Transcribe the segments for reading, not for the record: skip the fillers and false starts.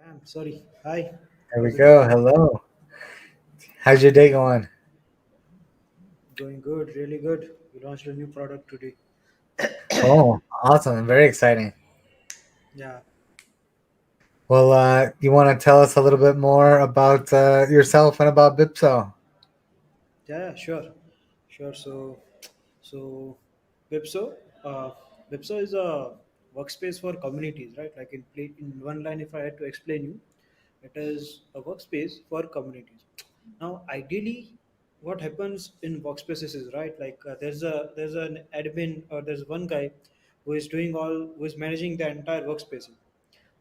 I'm sorry. Hi. There we How's it go. going? Hello. How's your day going? Going good, really good. We launched a new product today. Oh, awesome. Very exciting. Yeah, Well, you want to tell us a little bit more about yourself and about Bipso? yeah, sure, sure. So, Bipso, uh, Bipso is a workspace for communities, right? Like in one line, if I had to explain you, it is a workspace for communities. Now, ideally, what happens in workspaces is right. Like there's an admin or there's one guy who is managing the entire workspace.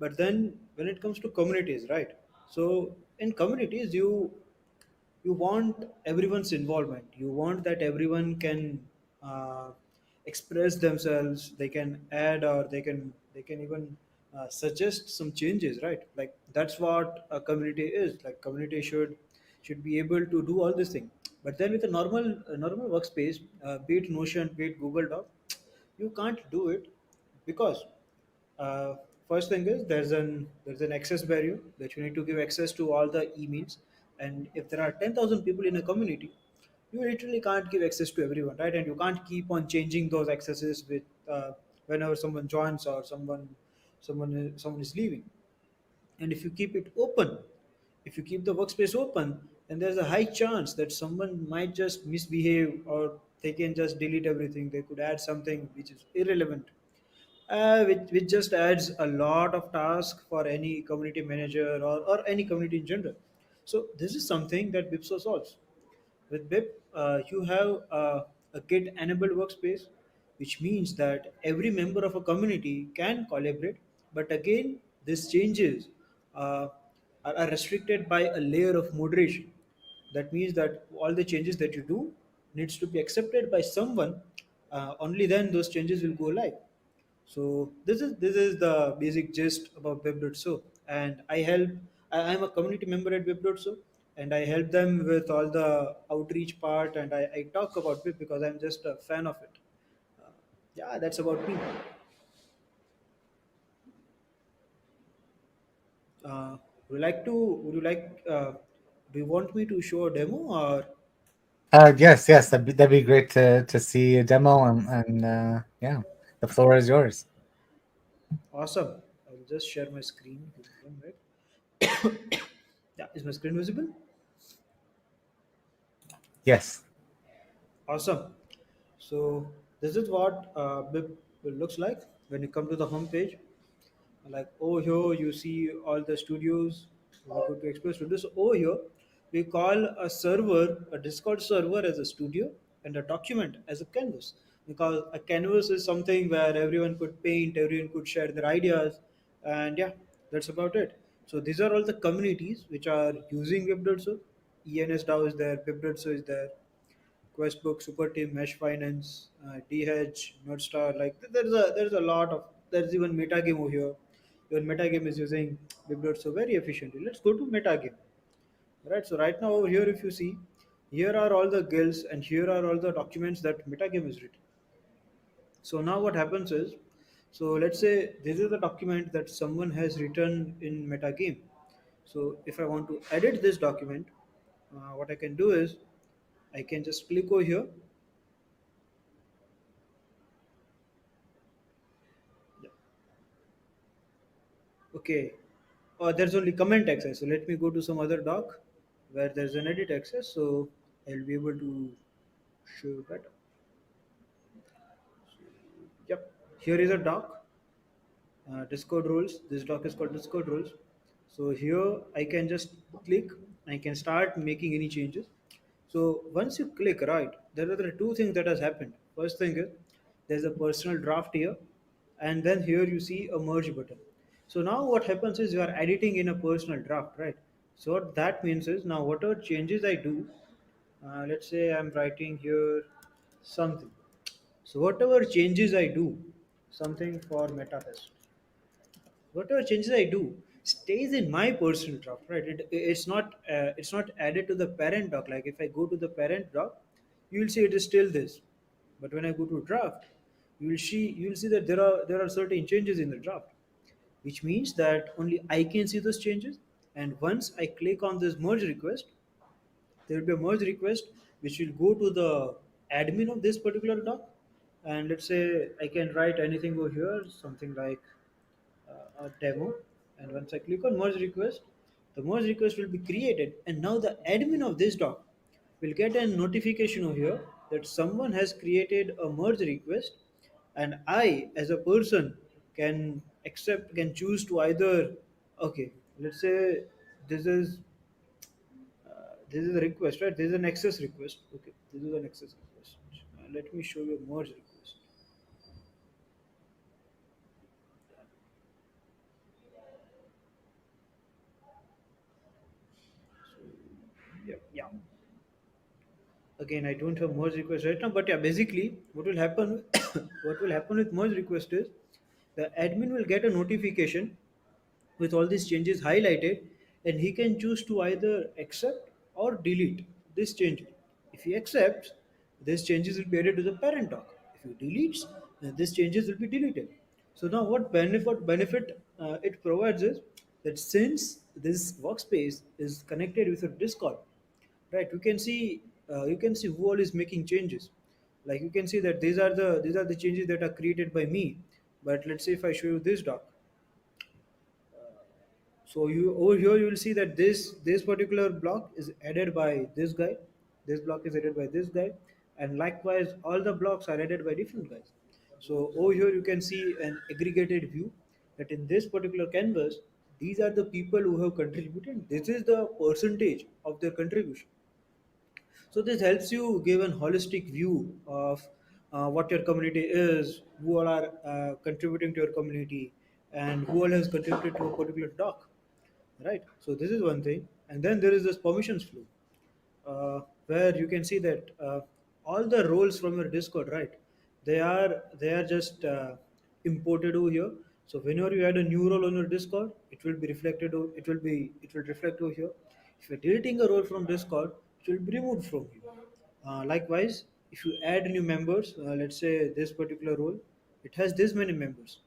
But then when it comes to communities, right? So in communities, you want everyone's involvement. You want that everyone can uh, express themselves. They can add or they can even suggest some changes, right? Like that's what a community is. Like community should be able to do all this thing. But then with a normal workspace, be it Notion, be it Google Doc, you can't do it because uh, first thing is there's an access barrier that you need to give access to all the emails, and if there are 10,000 people in a community, you literally can't give access to everyone, right? And you can't keep on changing those accesses with whenever someone joins or someone is leaving. And if you keep it open, if you keep the workspace open, then there's a high chance that someone might just misbehave, or they can just delete everything. They could add something which is irrelevant, which just adds a lot of task for any community manager or any community in general. So this is something that Bipso solves. With BIP, you have a Git enabled workspace, which means that every member of a community can collaborate. But again, these changes uh, are restricted by a layer of moderation. That means that all the changes that you do needs to be accepted by someone. Only then those changes will go live. So this is the basic gist about web.so, and I'm a community member at web.so, and I help them with all the outreach part, and I talk about it because I'm just a fan of it. Uh, yeah, that's about me. Would you like do you want me to show a demo or Yes, yes. That'd be great to see a demo and yeah, the floor is yours. awesome? I'll just share my screen. Give me one minute. Yeah, is my screen visible? Yes. Awesome. So this is what BIP looks like when you come to the home page. Like over here, you see all the studios. We go to Explore Studios. So over here, we call a server, a Discord server, as a studio, and a document as a canvas. Because a canvas is something where everyone could paint, everyone could share their ideas, and yeah, that's about it. So these are all the communities which are using Web.so. ENSDAO is there, Web.so is there, Questbook, Super Team, Mesh Finance, DH, Nordstar. Like there's a lot of there's even Metagame over here. Even Metagame is using Bibdot so very efficiently. Let's go to Metagame. Right. So right now over here, if you see, here are all the guilds and here are all the documents that Metagame is written. So now what happens is, so let's say this is the document that someone has written in Metagame. So if I want to edit this document, what I can do is I can just click over here. Okay. There's only comment access. So let me go to some other doc where there's an edit access. So I'll be able to show that. Yep. Here is a doc. Discord rules. This doc is called Discord rules. So here I can just click. I can start making any changes. So once you click right, there are the two things that has happened. First thing is there's a personal draft here, and then here you see a merge button. So now what happens is you are editing in a personal draft, right? So what that means is now whatever changes I do, let's say I'm writing here something. So whatever changes I do, something for MetaFest, whatever changes I do stays in my personal draft, right? It's not added to the parent doc. Like if I go to the parent doc, you will see it is still this. But when I go to draft, you will see that there are certain changes in the draft which means that only I can see those changes. And once I click on this merge request, there will be a merge request which will go to the admin of this particular doc. And let's say I can write anything over here, something like a demo. And once I click on merge request, the merge request will be created. And now the admin of this doc will get a notification over here that someone has created a merge request. And I, as a person, can choose to either, okay, let's say this is this is a request, right? This is an access request. Okay, this is an access request. Let me show you a merge request. So, yeah, yeah. Again, I don't have merge request right now, but yeah, basically, what will happen? What will happen with merge request is the admin will get a notification with all these changes highlighted, and he can choose to either accept or delete this change. If he accepts, these changes will be added to the parent doc. If he deletes, then these changes will be deleted. So now what benefit it provides is that since this workspace is connected with your Discord, right, you can see who all is making changes. Like you can see that these are the changes that are created by me. But let's say if I show you this doc, so you over here you will see that this particular block is added by this guy, this block is added by this guy, and likewise all the blocks are added by different guys. So over here you can see an aggregated view that in this particular canvas, these are the people who have contributed. This is the percentage of their contribution. So this helps you give an holistic view of what your community is, who all are contributing to your community, and who all has contributed to a particular doc, right? So this is one thing. And then there is this permissions flow, where you can see that all the roles from your Discord, right, they are just imported over here. So whenever you add a new role on your Discord, it will be reflected it will reflect over here. If you're deleting a role from Discord, it will be removed from you. Likewise, if you add new members, let's say this particular role, it has this many members.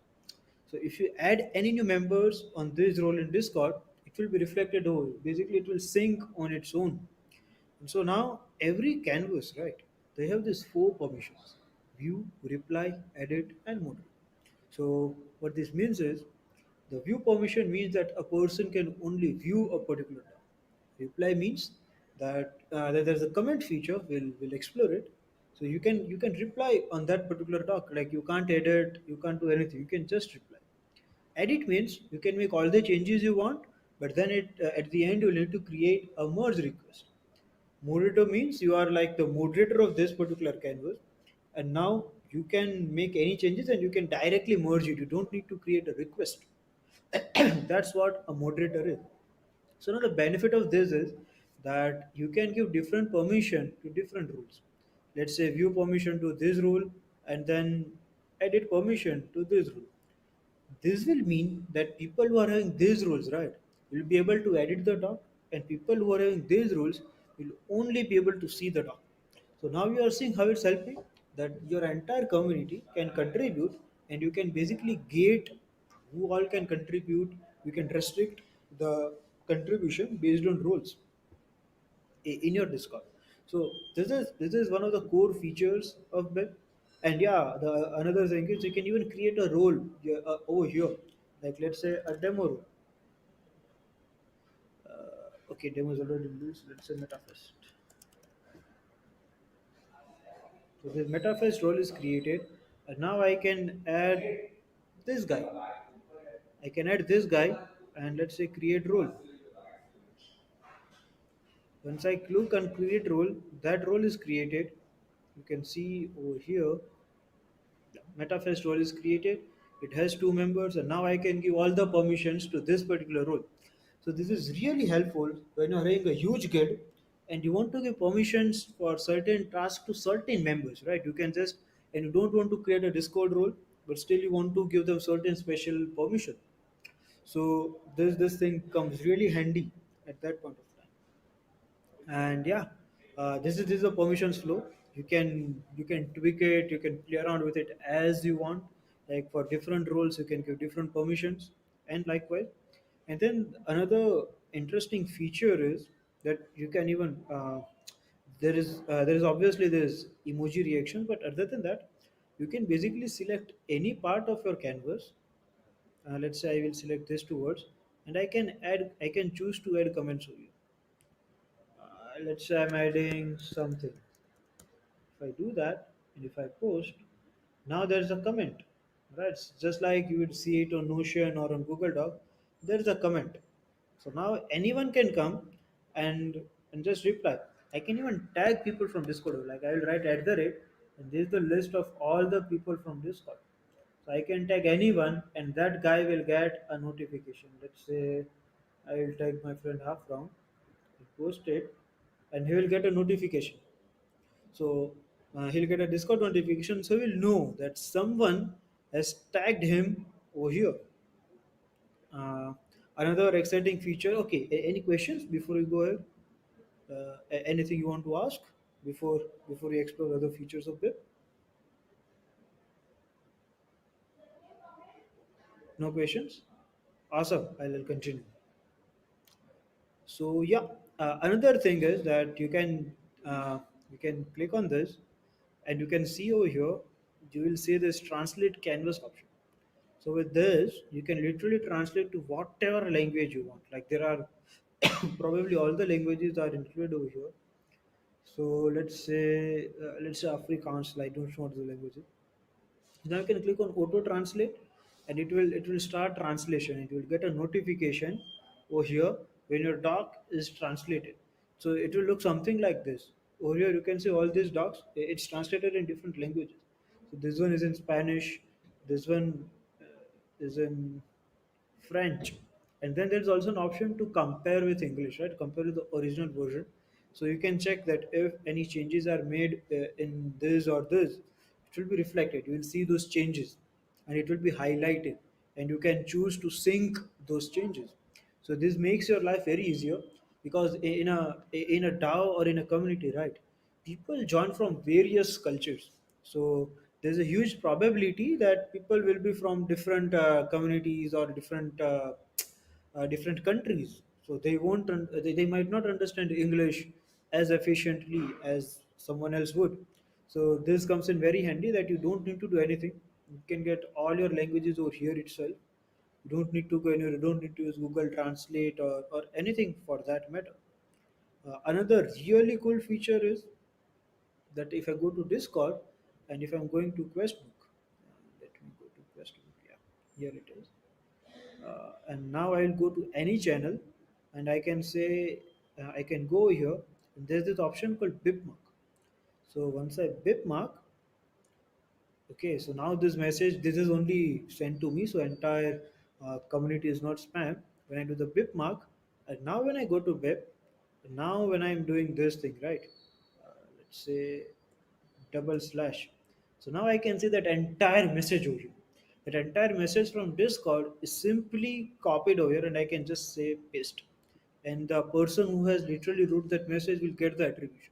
So if you add any new members on this role in Discord, it will be reflected over. Basically, it will sync on its own. And so now every canvas, right, they have these four permissions: view, reply, edit, and moderate. So what this means is the view permission means that a person can only view a particular doc. Reply means that there's a comment feature. We'll explore it. So you can reply on that particular doc. Like you can't edit, you can't do anything. You can just reply. Edit means you can make all the changes you want, but then at the end you need to create a merge request. Moderator means you are like the moderator of this particular canvas, and now you can make any changes and you can directly merge it. You don't need to create a request. That's what a moderator is. So now the benefit of this is that you can give different permission to different rules. Let's say view permission to this rule and then edit permission to this rule. This will mean that people who are having these rules, right, will be able to edit the doc, and people who are having these rules will only be able to see the doc. So now you are seeing how it's helping that your entire community can contribute, and you can basically gate who all can contribute. You can restrict the contribution based on roles in your Discord. So this is one of the core features of Web. And yeah, the another thing is you can even create a role here, over here. Like let's say a demo role. Okay, demo is already loose. Let's say MetaFest. So this MetaFest role is created, and now I can add this guy. I can add this guy, and let's say create role. Once I click on create role, that role is created. You can see over here MetaFest role is created. It has two members, and now I can give all the permissions to this particular role. So this is really helpful when you're having a huge guild and you want to give permissions for certain tasks to certain members, right? You can just and you don't want to create a Discord role, but still you want to give them certain special permission. So this thing comes really handy at that point of time. And yeah, this is a permissions flow. You can tweak it, you can play around with it as you want. Like for different roles you can give different permissions, and likewise. And then another interesting feature is that you can even there is obviously this emoji reaction, but other than that, you can basically select any part of your canvas. Let's say I will select these two words, and I can choose to add comments over here. Let's say I'm adding something. If I do that and if I post, now there's a comment, right? It's just like you would see it on Notion or on Google Doc. There's a comment. So now anyone can come and just reply. I can even tag people from Discord. Like I will write at the rate, and this is the list of all the people from Discord. So I can tag anyone, and that guy will get a notification. Let's say I will tag my friend half round, post it, and he will get a notification. So he'll get a Discord notification, so he'll know that someone has tagged him over here. Uh, Another exciting feature. Okay, any questions before we go ahead? Anything you want to ask before before we explore other features of BIP? No questions. Awesome. I'll continue. So yeah, another thing is that you can click on this, and you can see over here. You will see this translate canvas option. So with this, you can literally translate to whatever language you want. Like there are probably all the languages are included over here. So let's say Afrikaans. Like, I don't know what the language is. Now you can click on auto translate, and it will start translation. It will get a notification over here when your doc is translated. So it will look something like this. Over here you can see all these docs. It's translated in different languages. So this one is in Spanish. This one is in French, and then there's also an option to compare with English, right? Compare with the original version, so you can check that if any changes are made in this or this, it will be reflected. You will see those changes, and it will be highlighted, and you can choose to sync those changes. So this makes your life very easier because in a DAO or in a community, right? People join from various cultures, so there's a huge probability that people will be from different communities or different countries. So they might not understand English as efficiently as someone else would. So this comes in very handy that you don't need to do anything. You can get all your languages over here itself. You don't need to go anywhere. You don't need to use Google Translate or anything for that matter. Another really cool feature is that if I go to Discord and if I'm going to Questbook, let me go to Questbook. Yeah, here it is. And now I'll go to any channel, and I can say I can go here, and there's this option called Bibmark. So once I Bibmark, okay, so now this is only sent to me, so entire community is not spam. When I do the BIP mark, and now when I go to BIP, now when I'm doing this thing, right? Let's say double slash. So now I can see that entire message over here. That entire message from Discord is simply copied over here, and I can just say paste. And the person who has literally wrote that message will get the attribution.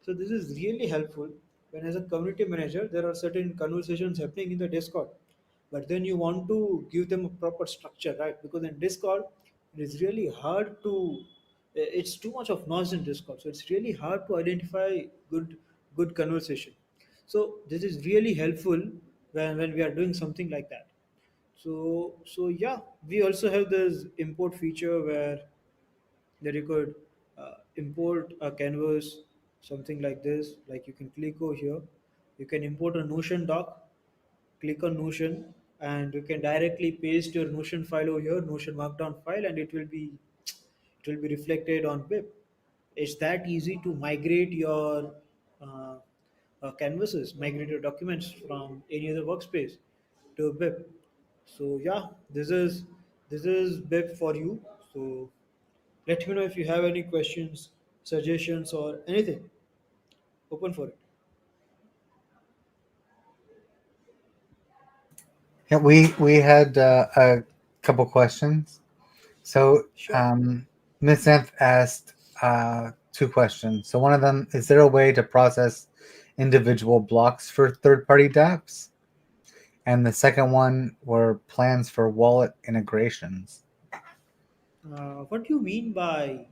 So this is really helpful when, as a community manager, there are certain conversations happening in the Discord, but then you want to give them a proper structure, right? Because in Discord, it is really hard to. It's too much of noise in Discord, so it's really hard to identify good conversation. So this is really helpful when we are doing something like that. So yeah, we also have this import feature where that you could import a canvas, something like this. Like you can click over here, you can import a Notion doc, click on Notion, and you can directly paste your Notion file over here, Notion markdown file, and it will be reflected on web. It's that easy to migrate your uh, canvases, migrate your documents from any other workspace to web. So yeah, this is web for you. So let me know if you have any questions, suggestions, or anything. Open for it. Yeah, we had a couple questions. So Sure. Ms. Nth asked two questions. So one of them, is there a way to process individual blocks for third-party dApps? and the second one were plans for wallet integrations. What do you mean by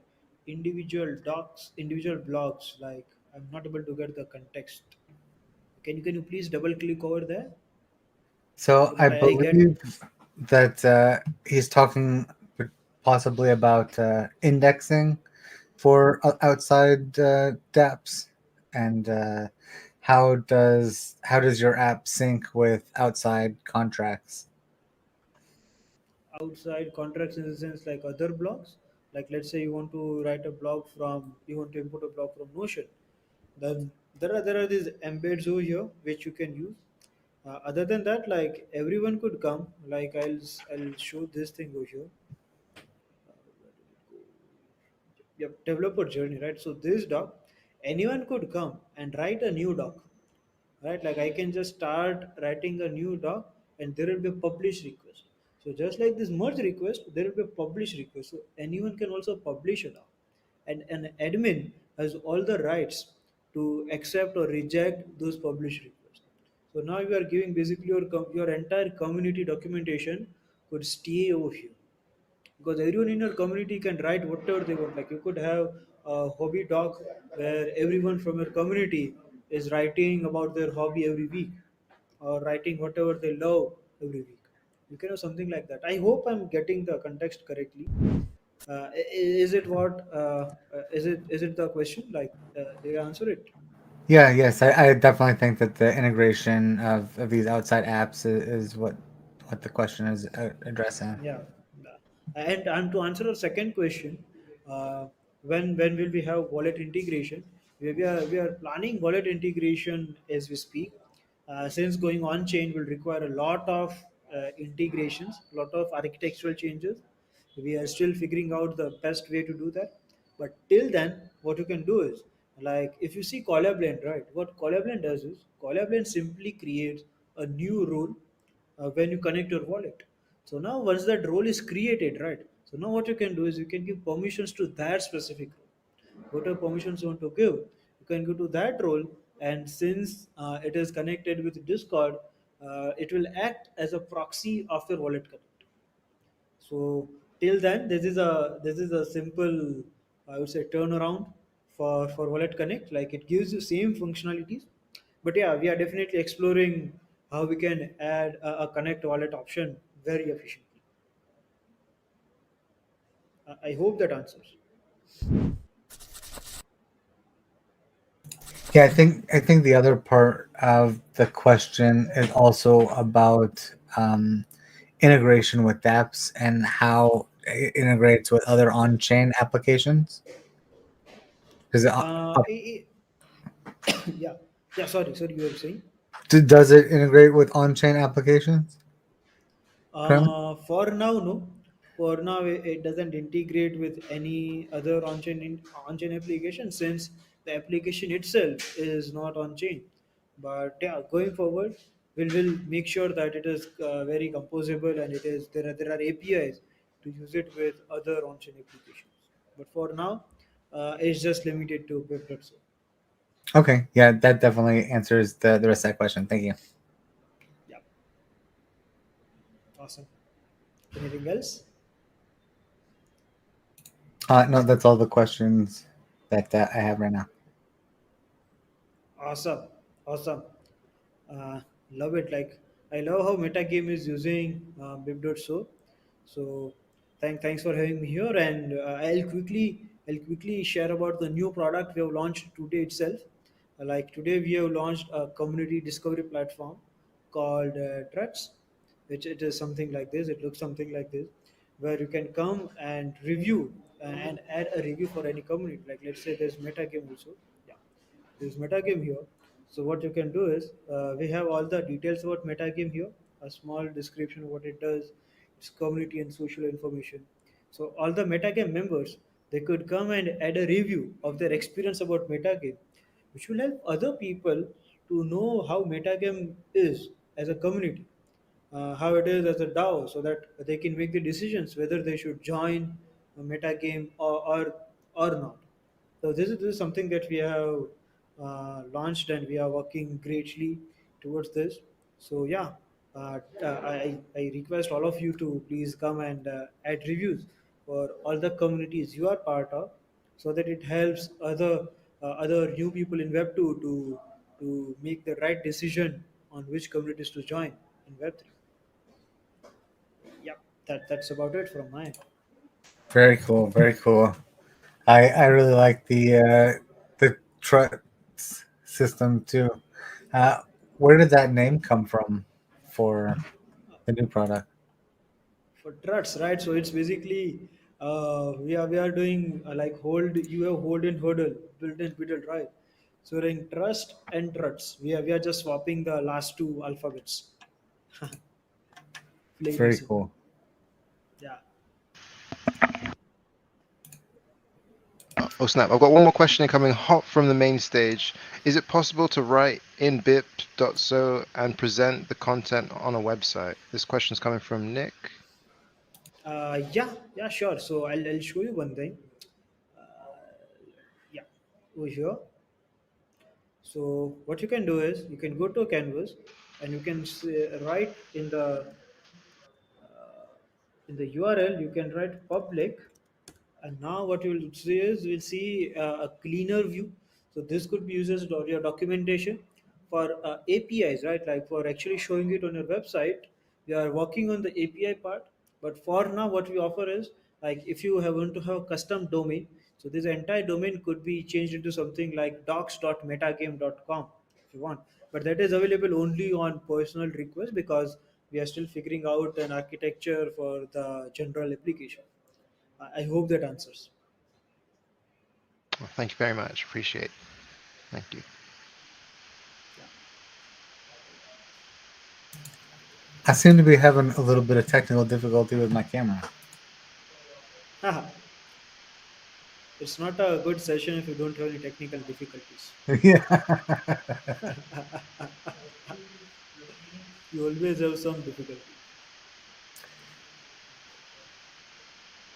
individual blogs? Like, I'm not able to get the context. Can you please double click over there So so I that I get? believe that he's talking possibly about indexing for outside dApps, and how does your app sync with outside contracts? Outside contracts in the sense like other blogs. Like, let's say you want to write a blog from, you want to import a blog from Notion, then there are these embeds over here which you can use. Other than that, like, everyone could come. Like, I'll show this thing over here. Yep, developer journey, right? So this doc, anyone could come and write a new doc, right? Like, I can just start writing a new doc and there will be a publish request. So just like this merge request, there will be a publish request. So anyone can also publish a doc, and an admin has all the rights to accept or reject those publish requests. So now you are giving basically your entire community documentation could stay over here, because everyone in your community can write whatever they want. Like, you could have a hobby doc where everyone from your community is writing about their hobby every week, or writing whatever they love every week. You can have something like that. I hope I'm getting the context correctly. Is it what is it the question? Like, did I answer it? Yeah, yes, I definitely think that the integration of these outside apps is what the question is addressing. Yeah. And to answer our second question, uh, when will we have wallet integration? We are planning wallet integration as we speak. Since going on chain will require a lot of integrations, a lot of architectural changes. We are still figuring out the best way to do that. But till then, what you can do is, like, if you see Collablend, right? What Collablend does is Collablend simply creates a new rule when you connect your wallet. So now once that role is created, right? So now what you can do is you can give permissions to that specific role. Whatever permissions you want to give, you can go to that role, and since it is connected with Discord, it will act as a proxy of your wallet connect. So till then, this is a simple, I would say, turnaround for Wallet Connect. Like, it gives you same functionalities, but yeah, we are definitely exploring how we can add a Connect Wallet option very efficiently. I hope that answers. Yeah, I think the other part of the question is also about integration with apps and how it integrates with other on-chain applications. Does it, I- yeah, yeah. Sorry, you were saying. does it integrate with on-chain applications currently? For now, no. For now, it doesn't integrate with any other on-chain application, since the application itself is not on-chain. But yeah, going forward, we'll make sure that it is very composable, and there are APIs to use it with other on-chain applications. But for now, it's just limited to Web.so. Okay, yeah, that definitely answers the rest of that question. Thank you. Yeah, awesome. Anything else? No, that's all the questions that I have right now. Awesome, awesome. uh, Love it. Like, I love how Metagame is using bib.so. So thanks for having me here, and I'll quickly share about the new product we have launched today itself. Like, today we have launched a community discovery platform called Truts, which it is something like this. It looks something like this, where you can come and review and add a review for any community. Like, let's say there's Metagame also. Yeah, there's metagame here. So what you can do is, we have all the details about metagame here, a small description of what it does, its community and social information. So all the metagame members, they could come and add a review of their experience about metagame, which will help other people to know how metagame is as a community, how it is as a DAO, so that they can make the decisions whether they should join a metagame or not. So this is something that we have launched, and we are working greatly towards this. So yeah, I request all of you to please come and add reviews for all the communities you are part of, so that it helps other new people in Web 2 to make the right decision on which communities to join in Web 3. Yeah, that's about it from my end. Very cool. Very cool. I really like the trust system too. Uh, where did that name come from for the new product? For trusts, right? So it's basically we are doing like hold, you have hold and hurdle, build and biddle, right? So we're in trust and trusts. We are just swapping the last two alphabets, plain and Very simple. cool. Yeah. Oh snap! I've got one more question coming hot from the main stage. Is it possible to write in bip.so and present the content on a website? This question is coming from Nick. Yeah, sure. So I'll show you one thing. Yeah, over here. So what you can do is you can go to a canvas and you can write in the URL. You can write public. And now what you'll see is we'll see a cleaner view. So this could be used as your documentation for APIs, right? Like for actually showing it on your website, we are working on the API part. But for now, what we offer is like if you have want to have a custom domain, so this entire domain could be changed into something like docs.metagame.com if you want. But that is available only on personal request because we are still figuring out an architecture for the general application. I hope that answers. Well, thank you very much. Appreciate. Thank you. Yeah. I seem to be having a little bit of technical difficulty with my camera. Haha. It's not a good session if you don't have any technical difficulties. Yeah. You always have some difficulty.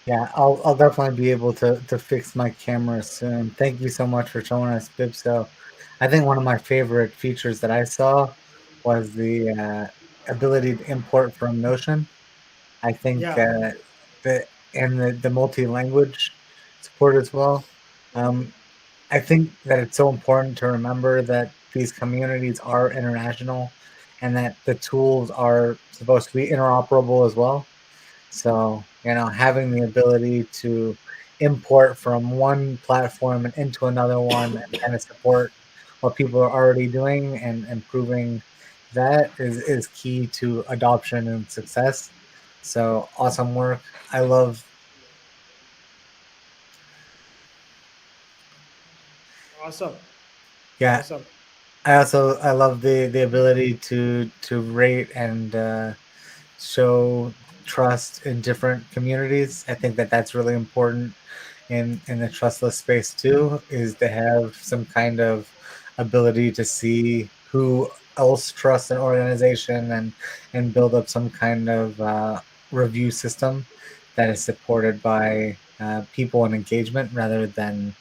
Yeah, I'll definitely be able to fix my camera soon. Thank you so much for showing us, Bibso. I think one of my favorite features that I saw was the ability to import from Notion. I think Yeah, the multi-language support as well. Um, I think that it's so important to remember that these communities are international, and that the tools are supposed to be interoperable as well. So, having the ability to import from one platform and into another one and kind of support what people are already doing and improving that is key to adoption and success. So, awesome work. I love, awesome, yeah, awesome. I love the ability to rate and show trust in different communities. I think that that's really important in the trustless space too, is to have some kind of ability to see who else trusts an organization and build up some kind of review system that is supported by people and engagement rather than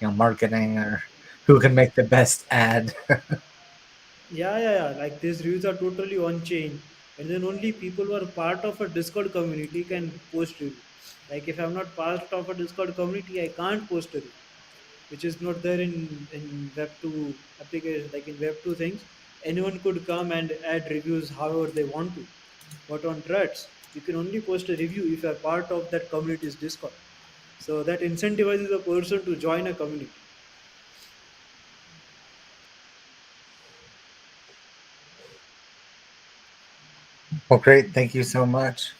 marketing or who can make the best ad. Yeah. Like these reviews are totally on chain, and then only people who are part of a Discord community can post review. Like if I'm not part of a Discord community, I can't post a review, which is not there in Web 2 application. Like in Web 2 things, anyone could come and add reviews however they want to. But on Threads, you can only post a review if you are part of that community's Discord. So that incentivizes a person to join a community. Well, great. Thank you so much.